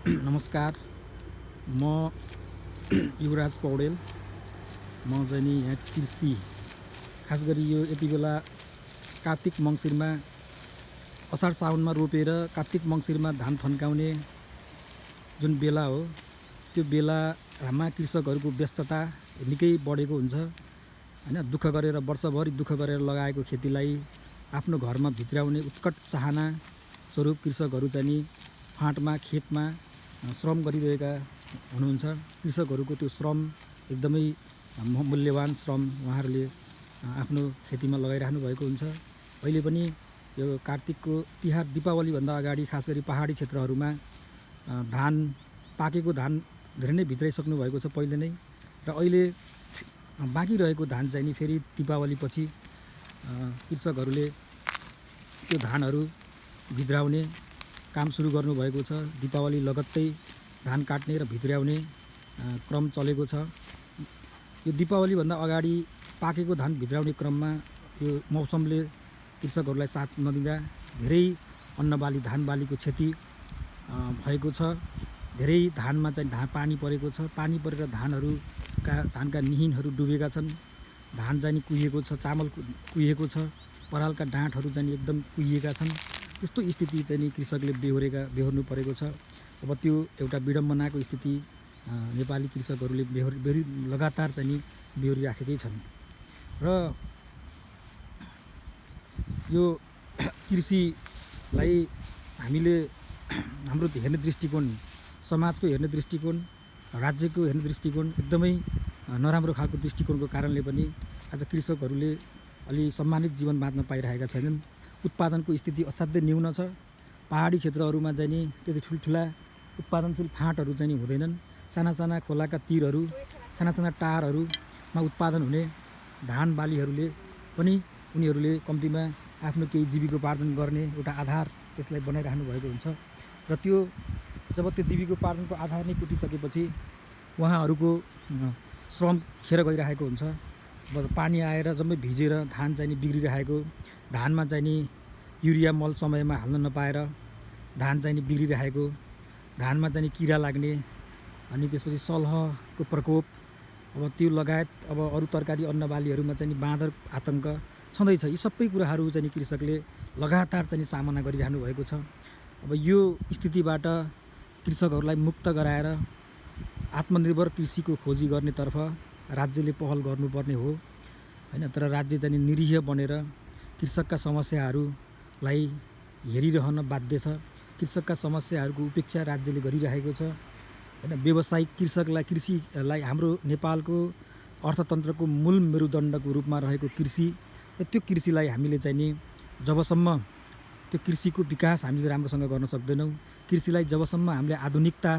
नमस्कार। म युवराज पौडेल। म चाहिँ नि यहाँ कृषि खास गरी यो यति बेला कार्तिक मङ्सिरमा असार साउनमा रोपेर कार्तिक मङ्सिरमा धान थन्काउने जुन बेला हो, त्यो बेलामा कृषकहरूको व्यस्तता निकै बढेको हुन्छ हैन। दुःख गरेर वर्षभरि दुःख गरेर लगाएको खेतीलाई आफ्नो घरमा भित्राउने उत्कट चाहना स्वरूप कृषकहरू चाहिँ नि फाँटमा खेतमा श्रम गरिरहेका हुनुहुन्छ। कृषकहरूको त्यो श्रम एकदमै मूल्यवान श्रम उहाँहरूले आफ्नो खेतीमा लगाइराख्नु भएको हुन्छ। अहिले पनि यो कार्तिकको तिहार दीपावलीभन्दा अगाडि खास गरी पहाडी क्षेत्रहरूमा धान पाकेको धान धेरै नै भित्राइसक्नु भएको छ पहिले नै, र अहिले बाँकी रहेको धान चाहिँ नि फेरि दीपावलीपछि कृषकहरूले त्यो धानहरू भित्राउने काम सुरु गर्नुभएको छ। दीपावली लगत्तै धान काट्ने र भित्र्याउने क्रम चलेको छ। यो दीपावलीभन्दा अगाडि पाकेको धान भित्राउने क्रममा यो मौसमले कृषकहरूलाई साथ नदिँदा धेरै अन्नबाली धान बालीको क्षति भएको छ। धेरै धानमा चाहिँ पानी परेको छ। पानी परेर धानका निहिनहरू डुबेका छन्। धान चाहिँ कुहिएको छ, चामल कुहिएको छ, परालका डाँठहरू चाहिँ एकदम कुहिएका छन्। त्यस्तो स्थिति चाहिँ नि कृषकले बेहोर्नु परेको छ। अब त्यो एउटा विडम्बनाको स्थिति नेपाली कृषकहरूले लगातार चाहिँ नि बेहोरिराखेकै छन्। र यो कृषिलाई हामीले हाम्रो हेर्ने दृष्टिकोण, समाजको हेर्ने दृष्टिकोण, राज्यको हेर्ने दृष्टिकोण एकदमै नराम्रो खालको दृष्टिकोणको कारणले पनि आज कृषकहरूले अलि सम्मानित जीवन बाँच्न पाइरहेका छैनन्। उत्पादनको स्थिति असाध्यै न्यून छ। पहाडी क्षेत्रहरूमा चाहिँ नि त्यति ठुल्ठुला उत्पादनशील फाँटहरू चाहिँ नि हुँदैनन्। साना साना खोलाका तीरहरू, साना साना टारहरूमा उत्पादन हुने धान बालीहरूले पनि उनीहरूले कम्तीमा आफ्नो केही जीविकोपार्जन गर्ने एउटा आधार त्यसलाई बनाइराख्नु भएको हुन्छ। र त्यो जब त्यो जीविकोपार्जनको आधार नै टुटिसकेपछि उहाँहरूको श्रम खेर गइरहेको हुन्छ। अब पानी आएर जम्मै भिजेर धान चाहिँ नि बिग्रिरहेको, धानमा चाहिँ नि युरिया मल समयमा हाल्न नपाएर धान चाहिँ नि बिग्रिरहेको, धानमा चाहिँ नि किरा लाग्ने, अनि त्यसपछि सलहको प्रकोप, अब त्यो लगायत अब अरू तरकारी अन्नबालीहरूमा चाहिँ नि बाँदर आतङ्क छँदैछ। यी सबै कुराहरू चाहिँ नि कृषकले लगातार चाहिँ नि सामना गरिरहनु भएको छ। अब यो स्थितिबाट कृषकहरूलाई मुक्त गराएर आत्मनिर्भर कृषिको खोजी गर्नेतर्फ राज्यले पहल गर्नुपर्ने हो हैन। तर राज्य चाहिँ नि निरीह बनेर कृषकका समस्याहरूलाई हेरिरहन बाध्य छ। कृषकका समस्याहरूको उपेक्षा राज्यले गरिरहेको छ हैन। व्यावसायिक कृषिलाई हाम्रो नेपालको अर्थतन्त्रको मूल मेरुदण्डको रूपमा रहेको कृषि, र त्यो कृषिलाई हामीले चाहिँ नि जबसम्म त्यो कृषिको विकास हामीले राम्रोसँग गर्न सक्दैनौँ, कृषिलाई जबसम्म हामीले आधुनिकता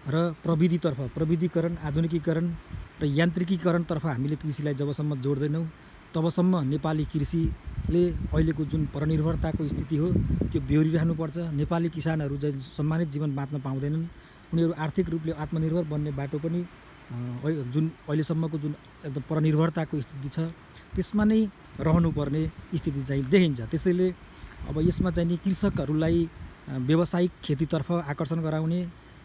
र प्रविधिकरण, आधुनिकीकरण र यान्त्रिकीकरणतर्फ हामीले कृषिलाई जबसम्म जोड्दैनौँ, तबसम्म नेपाली कृषिले अहिलेको जुन परनिर्भरताको स्थिति हो त्यो बेहोरिरहनुपर्छ। नेपाली किसानहरू चाहिँ सम्मानित जीवन बाँच्न पाउँदैनन्। उनीहरू आर्थिक रूपले आत्मनिर्भर बन्ने बाटो पनि जुन अहिलेसम्मको जुन एकदम परनिर्भरताको स्थिति छ त्यसमा नै रहनुपर्ने स्थिति चाहिँ देखिन्छ। त्यसैले अब यसमा चाहिँ नि कृषकहरूलाई व्यावसायिक खेतीतर्फ आकर्षण गराउने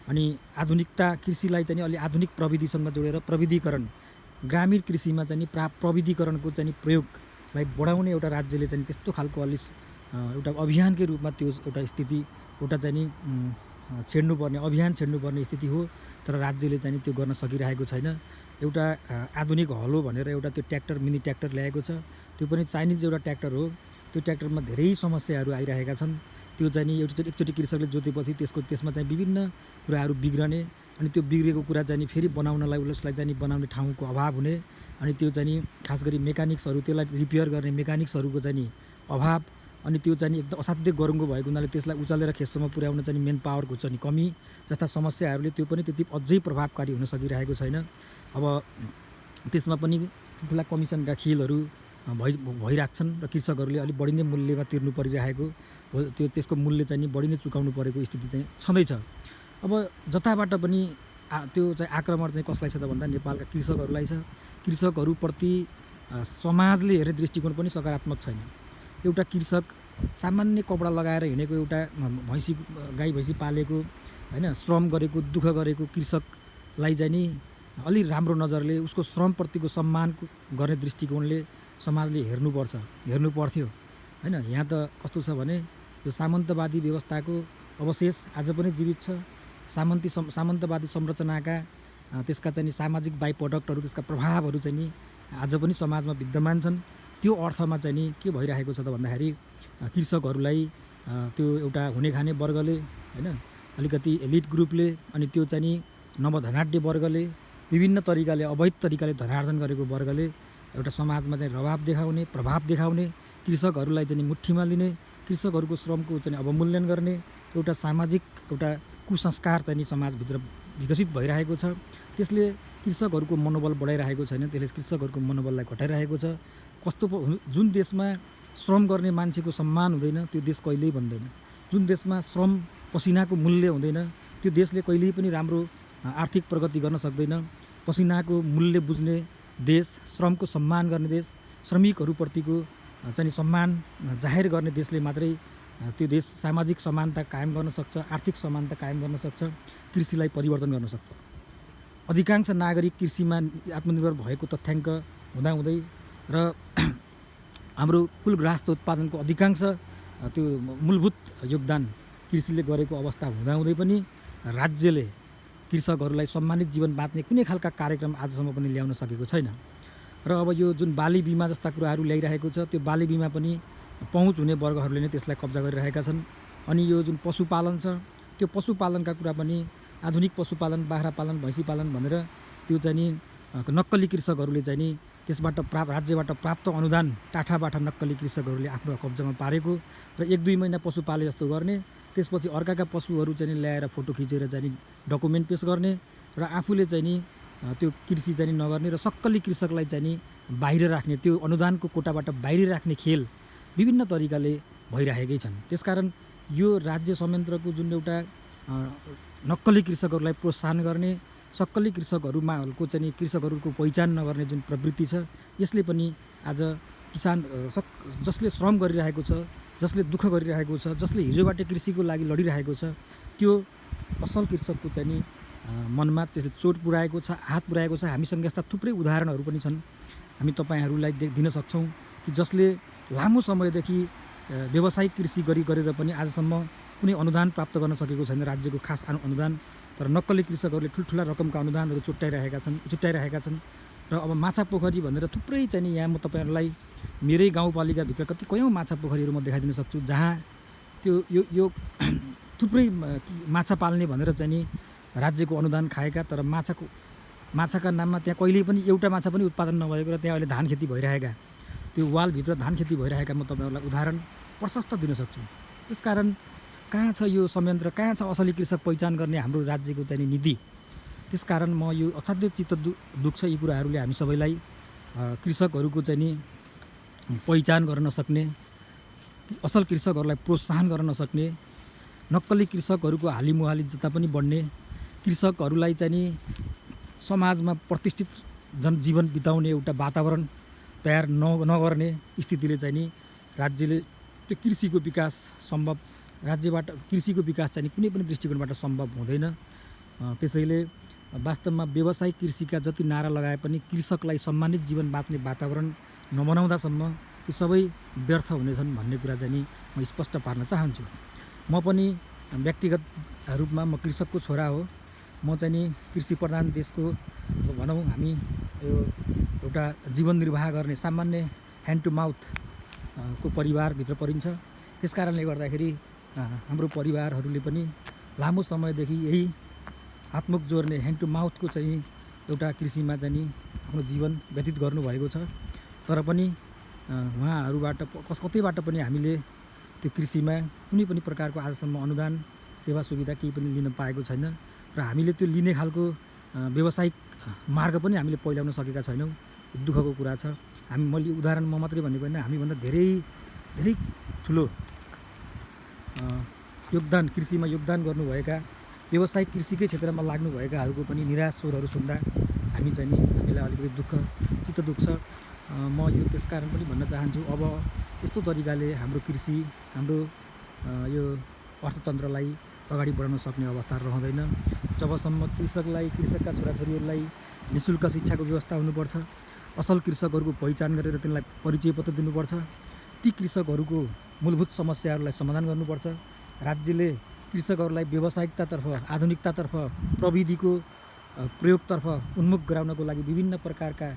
अनि आधुनिकता कृषिलाई चाहिँ अलि आधुनिक प्रविधिसँग जोडेर प्रविधिकरण, ग्रामीण कृषिमा चाहिँ नि प्रविधिकरणको चाहिँ प्रयोगलाई बढाउने एउटा राज्यले चाहिँ त्यस्तो खालको अलि एउटा अभियानकै रूपमा त्यो एउटा स्थिति एउटा चाहिँ नि अभियान छेड्नुपर्ने स्थिति हो। तर राज्यले चाहिँ त्यो गर्न सकिरहेको छैन। एउटा आधुनिक हलो भनेर एउटा त्यो ट्र्याक्टर, मिनी ट्र्याक्टर ल्याएको छ। त्यो पनि चाइनिज एउटा ट्र्याक्टर हो। त्यो ट्र्याक्टरमा धेरै समस्याहरू आइरहेका छन्। त्यो चाहिँ नि एकचोटि कृषकले जोतेपछि त्यसमा चाहिँ विभिन्न कुराहरू बिग्रने, अनि त्यो बिग्रेको कुरा चाहिँ नि फेरि बनाउनलाई उसलाई चाहिँ नि बनाउने ठाउँको अभाव हुने, अनि त्यो चाहिँ नि खास गरी मेकानिक्सहरू, त्यसलाई रिपेयर गर्ने मेकानिक्सहरूको चाहिँ नि अभाव, अनि त्यो चाहिँ नि एकदम असाध्यै गरुङ्गो भएको हुनाले त्यसलाई उचालेर खेतसम्म पुर्याउन चाहिँ मेन पावरको चाहिँ नि कमी जस्ता समस्याहरूले त्यो पनि त्यति अझै प्रभावकारी हुन सकिरहेको छैन। अब त्यसमा पनि ठुला कमिसनका खेलहरू भइराख्छन् र कृषकहरूले अलिक बढी नै मूल्यमा तिर्नु परिरहेको हो। त्यसको मूल्य चाहिँ नि बढी नै चुकाउनु परेको स्थिति चाहिँ छँदैछ। अब जताबाट पनि त्यो चाहिँ आक्रमण चाहिँ कसलाई छ त भन्दा नेपालका कृषकहरूलाई छ। कृषकहरूप्रति समाजले हेर्ने दृष्टिकोण पनि सकारात्मक छैन। एउटा कृषक सामान्य कपडा लगाएर हिँडेको, एउटा गाई भैँसी पालेको, होइन, श्रम गरेको, दुःख गरेको कृषकलाई चाहिँ नि अलि राम्रो नजरले उसको श्रमप्रतिको सम्मान गर्ने दृष्टिकोणले समाजले हेर्नु पर्थ्यो। होइन, यहाँ त कस्तो छ भने यो सामन्तवादी व्यवस्थाको अवशेष आज पनि जीवित छ। सामन्तवादी संरचनाका त्यसका चाहिँ नि सामाजिक बाइ प्रडक्टहरू, त्यसका प्रभावहरू चाहिँ नि आज पनि समाजमा विद्यमान छन्। त्यो अर्थमा चाहिँ नि के भइरहेको छ त भन्दाखेरि कृषकहरूलाई त्यो एउटा हुने खाने वर्गले, होइन, अलिकति एलिट ग्रुपले, अनि त्यो चाहिँ नि नवधनाढ्य वर्गले, विभिन्न तरिकाले अवैध तरिकाले धनार्जन गरेको वर्गले एउटा समाजमा चाहिँ प्रभाव देखाउने, कृषकहरूलाई चाहिँ मुठ्ठीमा लिने, कृषकहरूको श्रमको चाहिँ अवमूल्यन गर्ने एउटा सामाजिक एउटा कुसंस्कार चाहिँ नि समाजभित्र विकसित भइरहेको छ। त्यसले कृषकहरूको मनोबल बढाइरहेको छैन, त्यसले कृषकहरूको मनोबललाई घटाइरहेको छ। जुन देशमा श्रम गर्ने मान्छेको सम्मान हुँदैन त्यो देश कहिल्यै बन्दैन। जुन देशमा श्रम पसिनाको मूल्य हुँदैन त्यो देशले कहिल्यै पनि राम्रो आर्थिक प्रगति गर्न सक्दैन। पसिनाको मूल्य बुझ्ने देश, श्रमको सम्मान गर्ने देश, श्रमिकहरूप्रतिको चाहिँ सम्मान जाहेर गर्ने देशले मात्रै त्यो देश सामाजिक समानता कायम गर्न सक्छ, आर्थिक समानता कायम गर्न सक्छ, कृषिलाई परिवर्तन गर्न सक्छ। अधिकांश नागरिक कृषिमा आत्मनिर्भर भएको तथ्याङ्क हुँदाहुँदै र हाम्रो कुल गृहस्थ उत्पादनको अधिकांश त्यो मूलभूत योगदान कृषिले गरेको अवस्था हुँदाहुँदै पनि राज्यले कृषकहरूलाई सम्मानित जीवन बाँच्ने कुनै खालका कार्यक्रम आजसम्म पनि ल्याउन सकेको छैन। र अब यो जुन बाली बिमा जस्ता कुराहरू ल्याइरहेको छ त्यो बाली बिमा पनि पहुँच हुने वर्गहरूले नै त्यसलाई कब्जा गरिरहेका छन्। अनि यो जुन पशुपालन छ त्यो पशुपालनका कुरा पनि आधुनिक पशुपालन, बाख्रा पालन, भैँसी पालन भनेर त्यो चाहिँ नि नक्कली कृषकहरूले चाहिँ नि त्यसबाट राज्यबाट प्राप्त अनुदान टाठाबाठा नक्कली कृषकहरूले आफ्नो कब्जामा पारेको र 1-2 महिना पशु पाले जस्तो गर्ने, त्यसपछि अर्काका पशुहरू चाहिँ नि ल्याएर फोटो खिचेर चाहिँ नि डकुमेन्ट पेस गर्ने र आफूले चाहिँ नि त्यो कृषि चाहिँ नि नगर्ने र सक्कली कृषकलाई चाहिँ नि बाहिर राख्ने, त्यो अनुदानको कोटाबाट बाहिर राख्ने खेल विभिन्न तरिकाले भइरहेकै छन्। त्यसकारण यो राज्य संयन्त्रको जुन एउटा नक्कली कृषकहरूलाई प्रोत्साहन गर्ने, सक्कली कृषकहरूको चाहिँ नि कृषकहरूको पहिचान नगर्ने जुन प्रवृत्ति छ यसले पनि आज किसान जसले श्रम गरिरहेको छ, जसले दुःख गरिरहेको छ, जसले हिजोबाट कृषिको लागि लडिरहेको छ त्यो असल कृषकको चाहिँ नि मनमा त्यसले चोट पुर्याएको छ, हात पुर्याएको छ। हामीसँग यस्ता थुप्रै उदाहरणहरू पनि छन्, हामी तपाईँहरूलाई दिन सक्छौँ कि जसले लामो समयदेखि व्यावसायिक कृषि गरेर पनि आजसम्म कुनै अनुदान प्राप्त गर्न सकेको छैन, राज्यको खास अनुदान। तर नक्कली कृषकहरूले ठुल्ठुला रकमका अनुदानहरू छुट्याइरहेका छन्। र अब माछा पोखरी भनेर थुप्रै चाहिँ नि यहाँ म तपाईँहरूलाई मेरै गाउँपालिकाभित्र कति कयौँ माछा पोखरीहरू म देखाइदिन सक्छु जहाँ त्यो यो थुप्रै माछा पाल्ने भनेर चाहिँ नि राज्यको अनुदान खाएका, तर माछाका नाममा त्यहाँ कहिल्यै पनि एउटा माछा पनि उत्पादन नभएको र त्यहाँ अहिले धान खेती भइरहेका, त्यो वालभित्र धान खेती भइरहेका म तपाईँहरूलाई उदाहरण प्रशस्त दिन सक्छु। त्यसकारण कहाँ छ यो संयन्त्र, कहाँ छ असली कृषक पहिचान गर्ने हाम्रो राज्यको चाहिँ नि नीति? त्यसकारण म यो असाध्यै चित्त दुख्छ यी कुराहरूले हामी सबैलाई। कृषकहरूको चाहिँ नि पहिचान गर्न नसक्ने, असल कृषकहरूलाई प्रोत्साहन गर्न नसक्ने, नक्कली कृषकहरूको हालिमुहाली जता पनि बढ्ने, कृषकहरूलाई चाहिँ नि समाजमा प्रतिष्ठित जनजीवन बिताउने एउटा वातावरण तयार नगर्ने स्थितिले चाहिँ नि राज्यले त्यो कृषिको विकास चाहिँ कुनै पनि दृष्टिकोणबाट सम्भव हुँदैन। त्यसैले वास्तवमा व्यावसायिक कृषिका जति नारा लगाए पनि कृषकलाई सम्मानित जीवन बाँच्ने वातावरण नबनाउँदासम्म ती सबै व्यर्थ हुनेछन् भन्ने कुरा चाहिँ नि म स्पष्ट पार्न चाहन्छु। म पनि व्यक्तिगत रूपमा म कृषकको छोरा हो। म चाहिँ नि कृषि प्रधान देशको भनौँ हामी यो एउटा जीवन निर्वाह गर्ने सामान्य ह्यान्ड टु माउथ को परिवारभित्र परिन्छ। त्यसकारणले गर्दाखेरि हाम्रो परिवारहरूले पनि लामो समयदेखि यही हातमुख जोड्ने ह्यान्ड टु माउथको चाहिँ एउटा कृषिमा चाहिँ नि आफ्नो जीवन व्यतीत गर्नुभएको छ। तर पनि उहाँहरूबाट कतैबाट पनि हामीले त्यो कृषिमा कुनै पनि प्रकारको आजसम्म अनुदान, सेवा सुविधा केही पनि लिन पाएको छैन र हामीले त्यो लिने खालको व्यावसायिक मार्ग पनि हामीले पहिल्याउन सकेका छैनौँ। दुःखको कुरा छ। मैले उदाहरण म मात्रै भनेको होइन, हामीभन्दा धेरै ठुलो योगदान कृषिमा योगदान गर्नुभएका, व्यावसायिक कृषिकै क्षेत्रमा लाग्नुभएकाहरूको पनि निराश स्वरहरू सुन्दा हामीलाई अलिकति चित्त दुख्छ। म यो त्यसकारण पनि भन्न चाहन्छु अब यस्तो तरिकाले हाम्रो कृषि, हाम्रो यो अर्थतन्त्रलाई अगाडि बढाउन सक्ने अवस्था रहँदैन। जबसम्म कृषकका छोराछोरीहरूलाई निःशुल्क शिक्षाको व्यवस्था हुनुपर्छ, असल कृषकहरूको पहिचान गरेर तिनलाई परिचय पत्र दिनुपर्छ, ती कृषकहरूको मूलभूत समस्याहरूलाई समाधान गर्नुपर्छ। राज्यले कृषकहरूलाई व्यावसायिकतातर्फ, आधुनिकतातर्फ, प्रविधिको प्रयोगतर्फ उन्मुख गराउनको लागि विभिन्न प्रकारका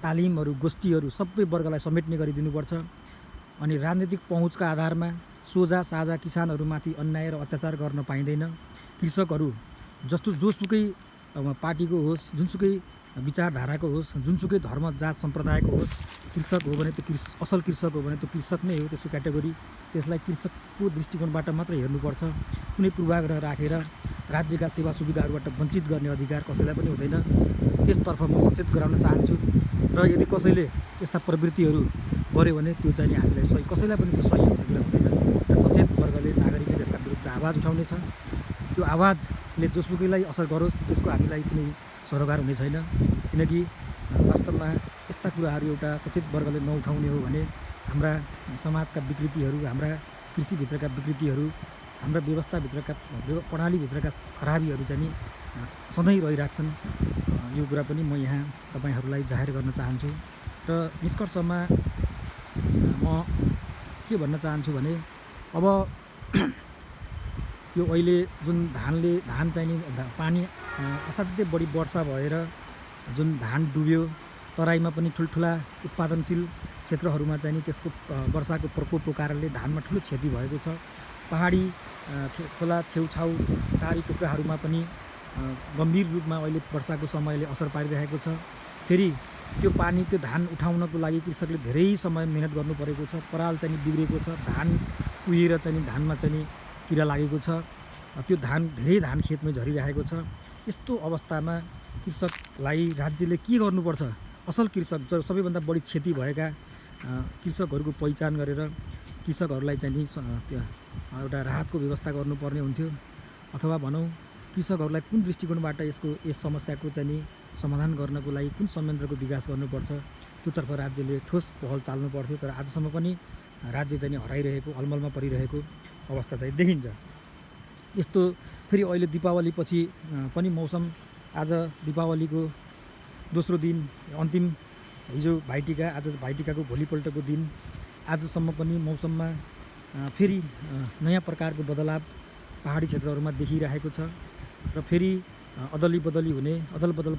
तालिमहरू, गोष्ठीहरू सबै वर्गलाई समेट्ने गरी दिनुपर्छ। अनि राजनीतिक पहुँचका आधारमा सोझा साझा किसानहरूमाथि अन्याय र अत्याचार गर्न पाइँदैन। कृषकहरू जोसुकै पार्टीको होस्, जुनसुकै विचारधाराको होस्, जुनसुकै धर्म जात सम्प्रदायको होस्, कृषक हो भने त्यो असल कृषक हो भने त्यो कृषक नै हो। त्यसको क्याटेगोरी, त्यसलाई कृषकको दृष्टिकोणबाट मात्र हेर्नुपर्छ। कुनै पूर्वाग्रह राखेर राज्यका सेवा सुविधाहरूबाट वञ्चित गर्ने अधिकार कसैलाई पनि हुँदैन। त्यसतर्फ म सचेत गराउन चाहन्छु। र यदि कसैले यस्ता प्रवृत्तिहरू गर्यो भने त्यो चाहिँ हामीलाई सही, कसैलाई पनि त्यो सही हुँदैन। र सचेत वर्गले, नागरिकले त्यसका विरुद्ध आवाज उठाउनेछ। त्यो आवाजले जोसुकैलाई असर गरोस्, त्यसको हामीलाई कुनै सरोकार हुने छैन। किनकि वास्तवमा यस्ता कुराहरू एउटा सचेत वर्गले नउठाउने हो भने हाम्रा समाजका विकृतिहरू, हाम्रा कृषिभित्रका विकृतिहरू, हाम्रा व्यवस्थाभित्रका प्रणालीभित्रका खराबीहरू चाहिँ सधैँ रहिराख्छन्। यो कुरा पनि म यहाँ तपाईँहरूलाई जाहेर गर्न चाहन्छु। र निष्कर्षमा म के भन्न चाहन्छु भने अब यो अहिले जुन धान चाहिने पानी असाध्यै बढी वर्षा भएर जुन धान डुब्यो, तराईमा पनि ठुल्ठुला उत्पादनशील क्षेत्रहरूमा चाहिँ त्यसको वर्षाको प्रकोपको कारणले धानमा ठुलो क्षति भएको छ। पहाडी खोला छेउछाउ टारी टुक्राहरूमा पनि गम्भीर रूपमा अहिले वर्षाको समयले असर पारिरहेको छ। फेरि त्यो पानी, त्यो धान उठाउनको लागि कृषकले धेरै समय मेहनत गर्नु परेको छ। पराल चाहिँ बिग्रेको छ, धान कुहिएर चाहिँ धानमा चाहिँ किरा लागेको छ, त्यो धेरै धान खेतमै झरिरहेको छ। यस्तो अवस्थामा कृषकलाई राज्यले के गर्नुपर्छ? असल कृषक, जो सबैभन्दा बढी क्षति भएका कृषकहरूको पहिचान गरेर कृषकहरूलाई चाहिँ एउटा राहतको व्यवस्था गर्नुपर्ने हुन्थ्यो। अथवा भनौँ कृषकहरूलाई कुन दृष्टिकोणबाट यस समस्याको चाहिँ समाधान गर्नको लागि कुन संयन्त्रको विकास गर्नुपर्छ, त्योतर्फ राज्यले ठोस पहल चाल्नु पर्थ्यो। तर आजसम्म पनि राज्य चाहिँ हराइरहेको, अलमलमा परिरहेको अवस्था चाहिँ देखिन्छ। यस्तो फेरि अहिले दीपावलीपछि पनि मौसम, आज दीपावलीको दोस्रो दिन, अन्तिम, हिजो भाइटिका, आज भाइटिकाको भोलिपल्टको दिन, आजसम्म पनि मौसममा फेरि नयाँ प्रकारको बदलाव पहाडी क्षेत्रहरूमा देखिरहेको छ। र फेरि अदली बदल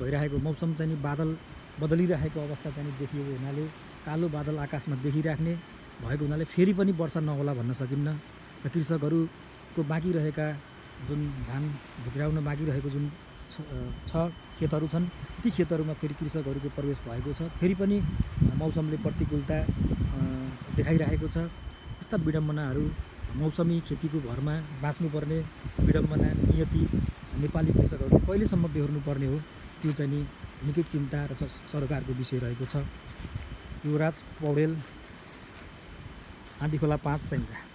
भइरहेको मौसम चाहिँ बादल बदलिरहेको अवस्था चाहिँ देखिएको हुनाले, कालो बादल आकाशमा देखिराख्ने भएको हुनाले फेरि पनि वर्षा नहोला भन्न सकिन्न। र कृषकहरूको बाँकी रहेका जुन धान भित्राउन बाँकी रहेको जुन खेतहरू छन्, ती खेतहरूमा फेरि कृषकहरूको प्रवेश भएको छ। फेरि पनि मौसमले प्रतिकूलता देखाइरहेको छ। यस्ता विडम्बनाहरू, मौसमी खेतीको भरमा बाँच्नुपर्ने विडम्बना, नियति नेपाली कृषकहरूले कहिलेसम्म बेहोर्नुपर्ने हो, त्यो चाहिँ निकै चिन्ता र सरकारको विषय रहेको छ। युवराज पौडेल, आँधीखोला 5 सैनिक।